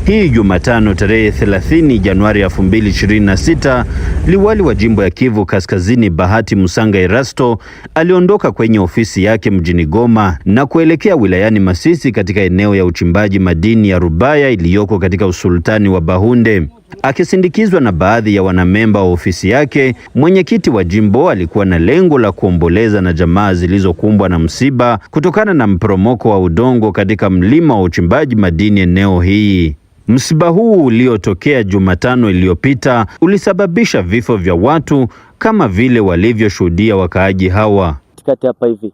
Hii Jumatano tarehe 30 Januari 2026, liwali wa jimbo ya Kivu Kaskazini Bahati Musanga Erasto aliondoka kwenye ofisi yake mjini Goma na kuelekea wilayani Masisi katika eneo ya uchimbaji madini ya Rubaya iliyoko katika usultani wa Bahunde. Akisindikizwa na baadhi ya wanamemba wa ofisi yake, mwenyekiti wa jimbo alikuwa na lengo la kuomboleza na jamaa zilizokumbwa na msiba kutokana na mporomoko wa udongo katika mlima wa uchimbaji madini eneo hii. Msiba huu uliotokea Jumatano iliyopita ulisababisha vifo vya watu kama vile walivyoshuhudia wakaaji hawa. Kati hapa hivi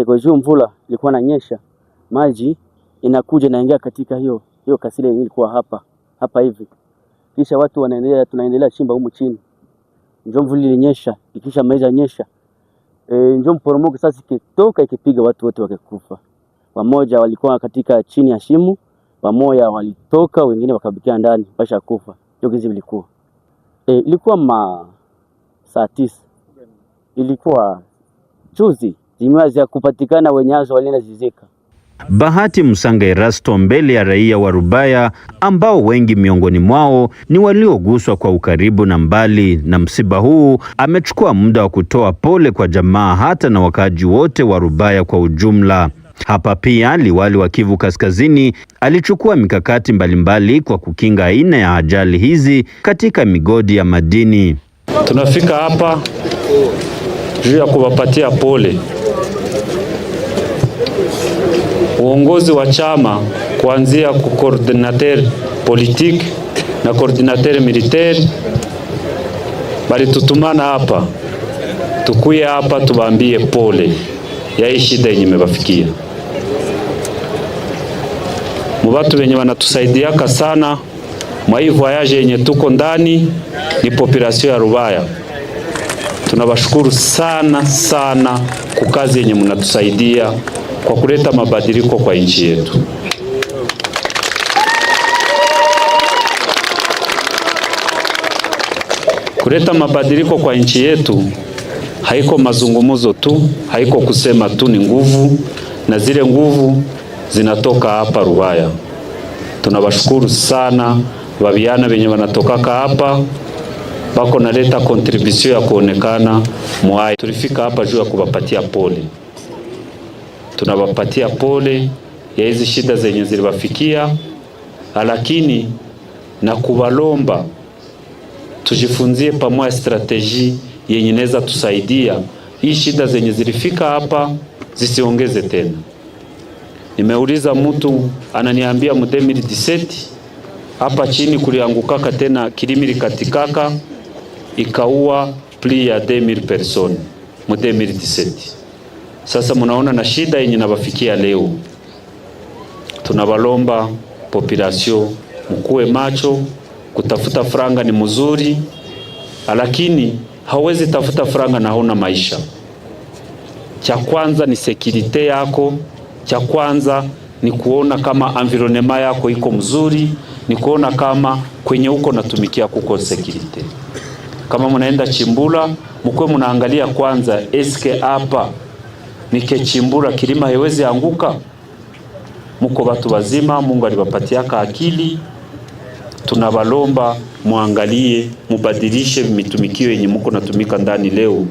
kwa juu mvula ilikuwa inanyesha, maji inakuja inaingia katika hiyo kasile ilikuwa hapa hivi. Kisha watu tunaendelea chimba humu chini. Njoo mvula ilinyesha, ikisha maiza nyesha. Njoo mporomoko sasa ikitoka ikipiga watu wote wakakufa. Wamoja walikuwa katika chini ya shimo, wamoja walitoka, wengine wakabikia ndani basha kufa. Hiyo kizi ilikuwa. Ilikuwa saa 9. Ilikuwa chuzi zimeanza kupatikana, wenyazo walina zizika. Bahati Musanga Erasto mbele ya raia wa Rubaya ambao wengi miongoni mwao ni walioguswa kwa ukaribu na mbali na msiba huu, amechukua muda wa kutoa pole kwa jamaa hata na wakaji wote wa Rubaya kwa ujumla. Hapa pia liwali wa Kivu Kaskazini alichukua mikakati mbalimbali kwa kukinga aina ya ajali hizi katika migodi ya madini. Tunafika hapa juu ya kuwapatia pole uongozi wa chama, kuanzia ku coordinateur politique na coordinateur militaire, bali tutumana hapa tukuye hapa tubambie pole ya hii shida yenye imebafikia. Mubatu wenye wanatusaidiaka sana mwa hii voyage yenye tuko ndani ni population ya Rubaya. Tunabashukuru sana sana kwa kazi yenye mnatusaidia kwa kuleta mabadiliko kwa nchi yetu. Kuleta mabadiliko kwa nchi yetu haiko mazungumzo tu, haiko kusema tu, ni nguvu, na zile nguvu zinatoka hapa Rubaya. Tunabashukuru sana wabiana wenye wanatokaka hapa bako naleta contribution ya kuonekana mwai. Tulifika hapa juu ya kuwapatia pole. Tunawapatia pole ya hizi shida zenye ziliwafikia, lakini na kubalomba tujifunzie pamoja strategy yenye inaweza tusaidia hii shida zenye zilifika hapa zisiongeze tena. Nimeuliza mtu ananiambia mu 2017 hapa chini kuliangukaka tena kilimili katikaka ikaua plus ya 2000 personnes mu 2017. Sasa munaona na shida yenye nabafikia leo. Tunabalomba population mkuwe macho. Kutafuta franga ni mzuri, lakini hauwezi tafuta franga na huna maisha. Cha kwanza ni security yako, cha kwanza ni kuona kama environment yako iko mzuri, ni kuona kama kwenye uko natumikia kuko security. Kama mnaenda chimbula, mkwe mnaangalia kwanza eske hapa nikechimbula kilima haiwezi anguka. Muko watu wazima, Mungu alibapatiaka akili. Tunabalomba muangalie, mubadilishe mitumikio yenye muko natumika ndani leo.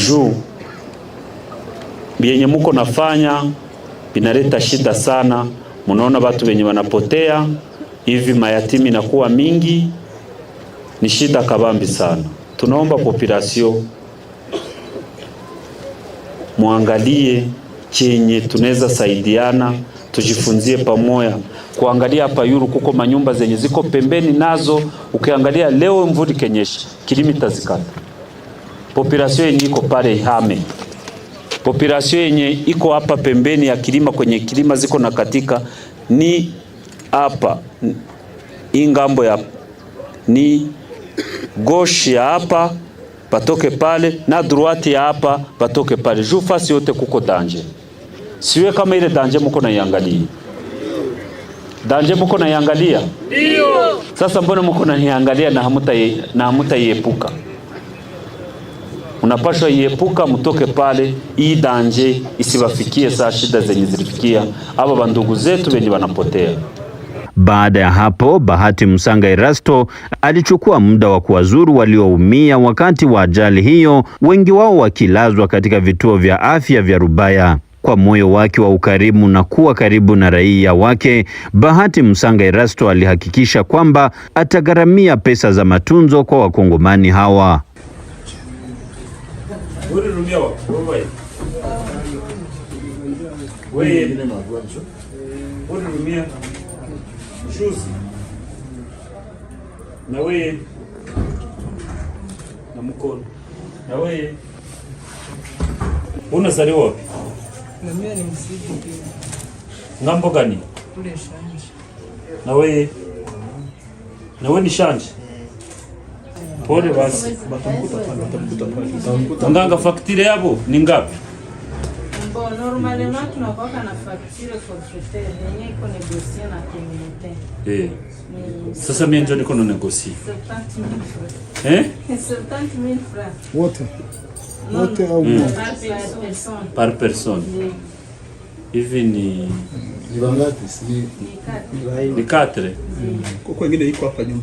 Juu yenye muko nafanya binaleta shida sana. Munaona watu wenye wanapotea hivi, mayatimi nakuwa mingi, ni shida kabambi sana. Tunaomba population muangalie chenye tunaweza saidiana, tujifunzie pamoja. Kuangalia hapa yuru kuko manyumba zenye ziko pembeni nazo, ukiangalia leo mvuli kenyesha kilomita zikata. Population yenye iko pale ihame. Population yenye iko hapa pembeni ya kilima, kwenye kilima ziko na katika ni hapa ingambo ya ni gauche ya hapa batoke pale na droite ya hapa batoke pale. Juu fasi yote kuko danger. Siwe kama ile danger mko na iangalia. Danger mko na iangalia? Ndio. Sasa mbona mko na iangalia na hamutaiepuka? Unapaswa iepuka, mtoke pale, hii danger isiwafikie saa shida zenye zilifikia aba bandugu zetu wenye wanapotea. Baada ya hapo, Bahati Musanga Erasto alichukua muda wa kuwazuru walioumia wakati wa ajali hiyo, wengi wao wakilazwa katika vituo vya afya vya Rubaya. Kwa moyo wake wa ukarimu na kuwa karibu na raia wake, Bahati Musanga Erasto alihakikisha kwamba atagharamia pesa za matunzo kwa wakongomani hawa. Unazaliwa wapi? Mimi ni Msidi. Ngambo gani? Kule Shanje. Na wewe ni Shanje? Pole basi. Nganga faktire yabo ni ngapi? Bon, normalement tunakuwa na facture forfaitaire yenye iko negosie na communauté. Sasa mimi ndio niko na negosie. 70,000 francs. 70,000 francs. Wote au par personne. Hivi ni wangapi? Ni 4. Kwa wengine iko hapa nyuma.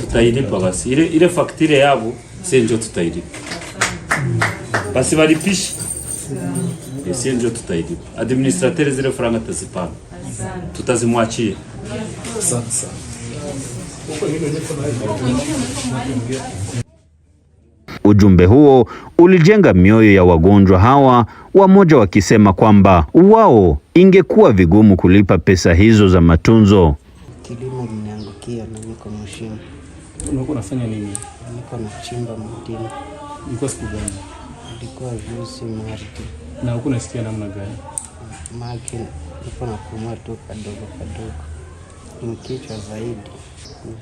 Tutailipa basi. Ile faktire yabo sisi ndio tutailipa. Basi walipisha. Sisi ndio tutailipa. Administrateur zile franga tazipana. Tutazimwachia. Sasa. Ujumbe huo ulijenga mioyo ya wagonjwa hawa, wamoja wakisema kwamba wao ingekuwa vigumu kulipa pesa hizo za matunzo. Kilimo linaangukia na niko mshimo. Unakuwa unafanya nini? Niko nachimba mtini. Ilikuwa siku gani? Ilikuwa juzi Marti. Na uko unasikia namna gani? Maki niko napumua tu kadogo kadogo. Nikichwa zaidi.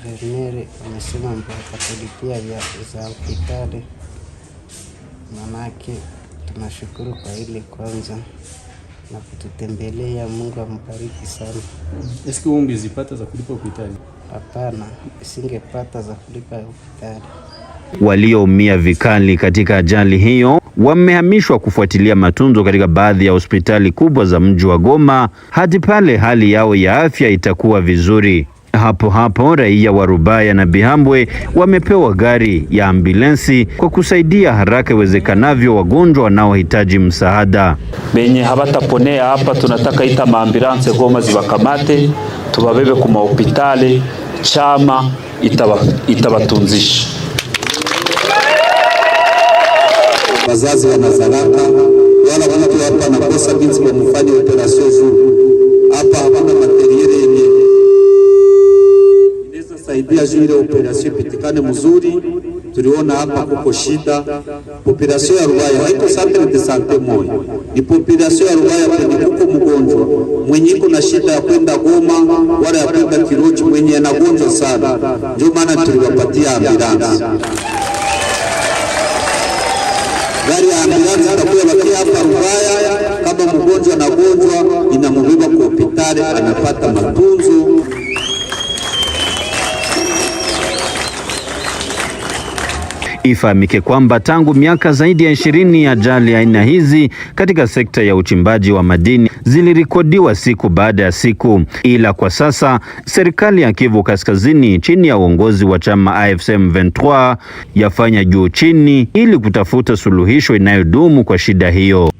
Veterinary amesema mpaka tulipia vya za hospitali. Manake tunashukuru kwa ile kwanza na kututembelea. Mungu ambariki sana. Eski ungezipata za kulipa hospitali? Hapana, singepata za kulipa hospitali. Walioumia vikali katika ajali hiyo wamehamishwa kufuatilia matunzo katika baadhi ya hospitali kubwa za mji wa Goma hadi pale hali yao ya afya itakuwa vizuri. Hapo hapo raia wa Rubaya na Bihambwe wamepewa gari ya ambulensi kwa kusaidia haraka iwezekanavyo wagonjwa wanaohitaji msaada. Benye habataponea hapa tunataka ita maambulanse Goma zibakamate tubabebe ku mahopitali, chama itabatunzisha. Wazazi wanazalaka wala mtu hapa nakosa binti wa mfanye operasyon zuri. Hapa hapana materiele yenye inaweza saidia zile operasyon pitikane mzuri. Tuliona hapa kuko shida. Operasyon ya Rubaya haiko centre de santé moja. Ni operasyon ya Rubaya penye kuko mgonjwa mwenye iko na shida ya kwenda Goma wala ya kwenda Kirochi mwenye anagonjwa sana. Ndio maana tuliwapatia ambulance. Gari ya ambulansi itakuwa bakia hapa Rubaya, kama mgonjwa na gonjwa inamubeba kwa hospitali anapata matunzo. Ifahamike kwamba tangu miaka zaidi ya 20 ajali aina hizi katika sekta ya uchimbaji wa madini zilirekodiwa siku baada ya siku, ila kwa sasa serikali ya Kivu Kaskazini chini ya uongozi wa chama AFC M23 yafanya juu chini ili kutafuta suluhisho inayodumu kwa shida hiyo.